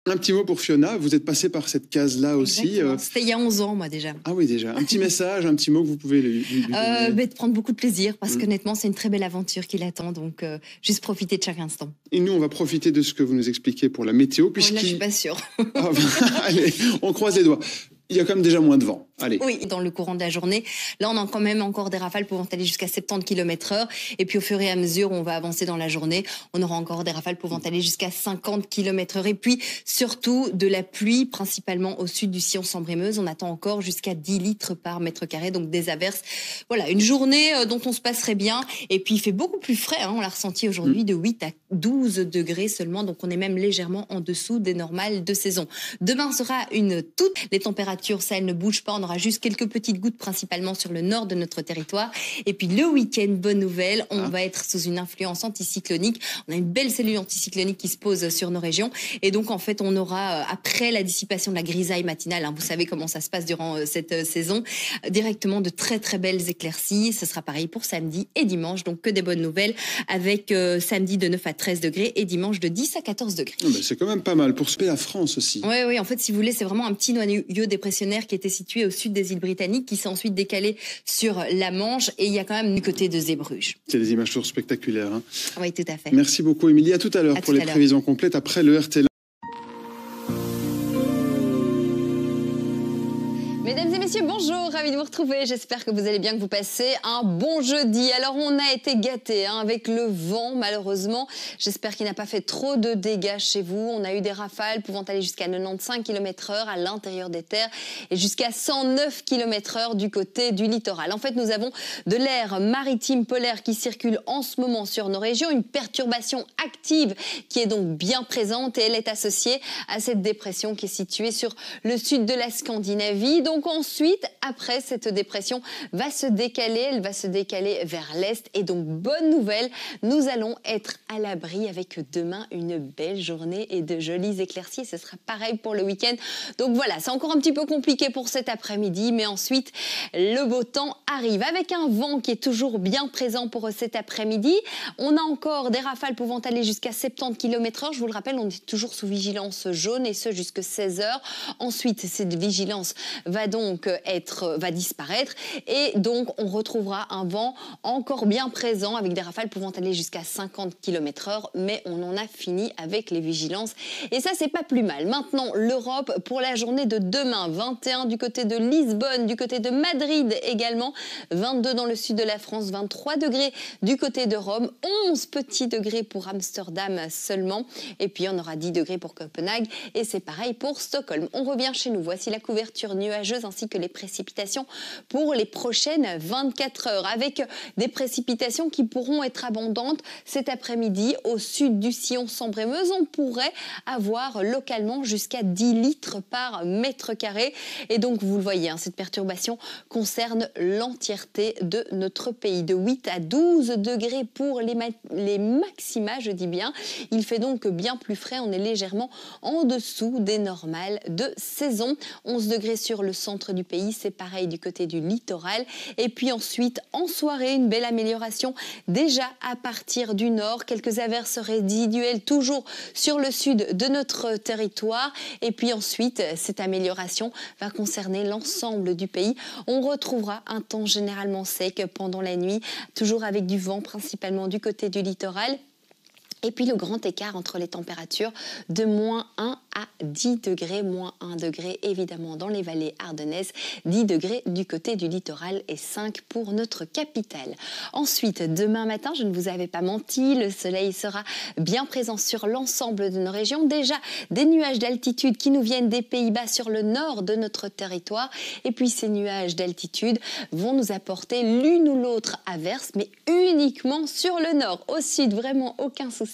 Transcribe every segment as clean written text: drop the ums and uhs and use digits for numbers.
Un petit mot pour Fiona, vous êtes passée par cette case-là aussi. C'était il y a 11 ans, moi, déjà. Ah oui, déjà. Un petit message, un petit mot que vous pouvez lui donner. De prendre beaucoup de plaisir, parce qu'honnêtement, c'est une très belle aventure qui l'attend. Donc, juste profiter de chaque instant. Et nous, on va profiter de ce que vous nous expliquez pour la météo. Là, je suis pas sûre. Ah, allez, on croise les doigts. Il y a quand même déjà moins de vent. Allez. Oui, dans le courant de la journée. Là, on a quand même encore des rafales pouvant aller jusqu'à 70 km/h. Et puis, au fur et à mesure où on va avancer dans la journée, on aura encore des rafales pouvant aller jusqu'à 50 km/h. Et puis, surtout, de la pluie, principalement au sud du sillon Sambre-et-Meuse. On attend encore jusqu'à 10 litres par mètre carré, donc des averses. Voilà, une journée dont on se passerait bien. Et puis, il fait beaucoup plus frais. On l'a ressenti aujourd'hui, de 8 à 12 degrés seulement. Donc, on est même légèrement en dessous des normales de saison. Demain sera une toute... Les températures, ça, elles ne bougent pas. On aura juste quelques petites gouttes, principalement sur le nord de notre territoire. Et puis le week-end, bonne nouvelle, on va être sous une influence anticyclonique. On a une belle cellule anticyclonique qui se pose sur nos régions. Et donc, en fait, on aura, après la dissipation de la grisaille matinale, vous savez comment ça se passe durant cette saison, directement de très, très belles éclaircies. Ce sera pareil pour samedi et dimanche. Donc, que des bonnes nouvelles, avec samedi de 9 à 13 degrés et dimanche de 10 à 14 degrés. C'est quand même pas mal pour la France aussi. Oui, en fait, si vous voulez, c'est vraiment un petit noyau dépressionnaire qui était situé au sud des îles Britanniques, qui s'est ensuite décalé sur la Manche, et il y a quand même du côté de Zeebrugge. C'est des images toujours spectaculaires. Oui, tout à fait. Merci beaucoup, Émilie. À tout à l'heure pour les prévisions complètes après le RTL. Mesdames et messieurs, bonjour, ravi de vous retrouver. J'espère que vous allez bien, que vous passez un bon jeudi. Alors, on a été gâtés avec le vent, malheureusement. J'espère qu'il n'a pas fait trop de dégâts chez vous. On a eu des rafales pouvant aller jusqu'à 95 km/h à l'intérieur des terres et jusqu'à 109 km/h du côté du littoral. En fait, nous avons de l'air maritime polaire qui circule en ce moment sur nos régions. Une perturbation active qui est donc bien présente, et elle est associée à cette dépression qui est située sur le sud de la Scandinavie. Donc ensuite, après, cette dépression va se décaler, elle va se décaler vers l'est. Et donc, bonne nouvelle, nous allons être à l'abri avec demain une belle journée et de jolies éclaircies. Ce sera pareil pour le week-end. Donc voilà, c'est encore un petit peu compliqué pour cet après-midi, mais ensuite, le beau temps arrive avec un vent qui est toujours bien présent pour cet après-midi. On a encore des rafales pouvant aller jusqu'à 70 km/h. Je vous le rappelle, on est toujours sous vigilance jaune, et ce jusqu'à 16 heures. Ensuite, cette vigilance va disparaître, et donc on retrouvera un vent encore bien présent avec des rafales pouvant aller jusqu'à 50 km/h, mais on en a fini avec les vigilances, et ça, c'est pas plus mal. Maintenant, l'Europe pour la journée de demain, 21 du côté de Lisbonne, du côté de Madrid également, 22 dans le sud de la France, 23 degrés du côté de Rome, 11 petits degrés pour Amsterdam seulement, et puis on aura 10 degrés pour Copenhague, et c'est pareil pour Stockholm. On revient chez nous, voici la couverture nuageuse ainsi que les précipitations pour les prochaines 24 heures, avec des précipitations qui pourront être abondantes cet après-midi au sud du sillon Sambre-et-Meuse. On pourrait avoir localement jusqu'à 10 litres par mètre carré, et donc vous le voyez, cette perturbation concerne l'entièreté de notre pays, de 8 à 12 degrés pour les maxima, je dis bien. Il fait donc bien plus frais, on est légèrement en dessous des normales de saison. 11 degrés sur le centre du pays, c'est pareil du côté du littoral. Et puis ensuite, en soirée, une belle amélioration déjà à partir du nord. Quelques averses résiduelles toujours sur le sud de notre territoire. Et puis ensuite, cette amélioration va concerner l'ensemble du pays. On retrouvera un temps généralement sec pendant la nuit, toujours avec du vent principalement du côté du littoral. Et puis le grand écart entre les températures de -1 à 10 degrés, -1 degré évidemment dans les vallées ardennaises, 10 degrés du côté du littoral et 5 pour notre capitale. Ensuite, demain matin, je ne vous avais pas menti, le soleil sera bien présent sur l'ensemble de nos régions. Déjà, des nuages d'altitude qui nous viennent des Pays-Bas sur le nord de notre territoire. Et puis ces nuages d'altitude vont nous apporter l'une ou l'autre averse, mais uniquement sur le nord. Au sud, vraiment aucun souci.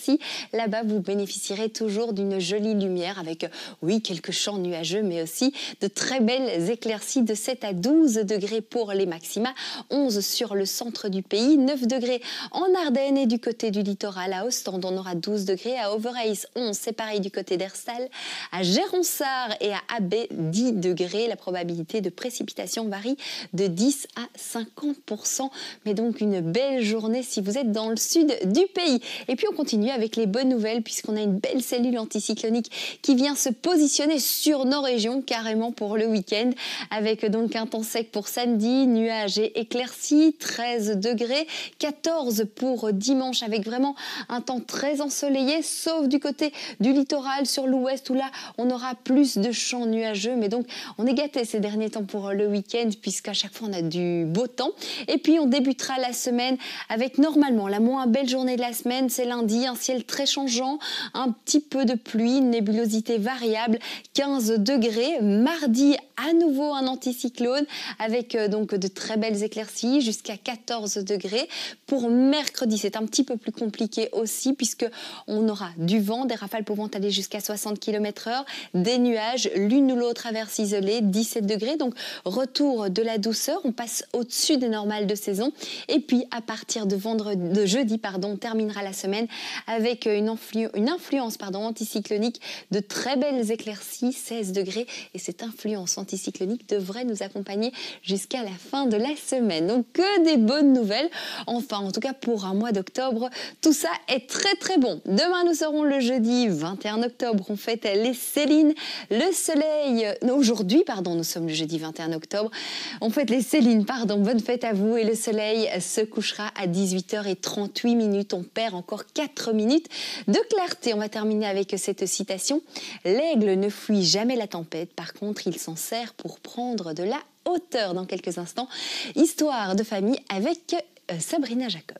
Là-bas, vous bénéficierez toujours d'une jolie lumière avec, oui, quelques champs nuageux, mais aussi de très belles éclaircies de 7 à 12 degrés pour les maxima, 11 sur le centre du pays, 9 degrés en Ardennes et du côté du littoral. À Ostende, on aura 12 degrés, à Overijse, 11, c'est pareil du côté d'Herstal, à Géronsard et à Abbé, 10 degrés. La probabilité de précipitation varie de 10 à 50%, mais donc une belle journée si vous êtes dans le sud du pays. Et puis on continue continue avec les bonnes nouvelles puisqu'on a une belle cellule anticyclonique qui vient se positionner sur nos régions carrément pour le week-end avec donc un temps sec pour samedi, nuages et éclaircies, 13 degrés, 14 pour dimanche avec vraiment un temps très ensoleillé sauf du côté du littoral sur l'ouest où là on aura plus de champs nuageux mais donc on est gâté ces derniers temps pour le week-end puisqu'à chaque fois on a du beau temps et puis on débutera la semaine avec normalement la moins belle journée de la semaine, c'est lundi, un ciel très changeant, un petit peu de pluie, une nébulosité variable, 15 degrés. Mardi, à nouveau un anticyclone avec donc de très belles éclaircies jusqu'à 14 degrés. Pour mercredi, c'est un petit peu plus compliqué aussi puisque on aura du vent, des rafales pouvant aller jusqu'à 60 km/h, des nuages, l'une ou l'autre averse isolée, 17 degrés. Donc retour de la douceur, on passe au-dessus des normales de saison. Et puis à partir de jeudi, on terminera la semaine avec une influence anticyclonique de très belles éclaircies, 16 degrés. Et cette influence anticyclonique devrait nous accompagner jusqu'à la fin de la semaine. Donc que des bonnes nouvelles. Enfin, en tout cas pour un mois d'octobre, tout ça est très très bon. Demain, nous serons le jeudi 21 octobre. On fête les Célines. Le soleil... Aujourd'hui, nous sommes le jeudi 21 octobre. On fête les Célines, bonne fête à vous. Et le soleil se couchera à 18h38. On perd encore 4 minutes de clarté. On va terminer avec cette citation. L'aigle ne fuit jamais la tempête. Par contre, il s'en sert pour prendre de la hauteur. Dans quelques instants, histoire de famille avec Sabrina Jacobs.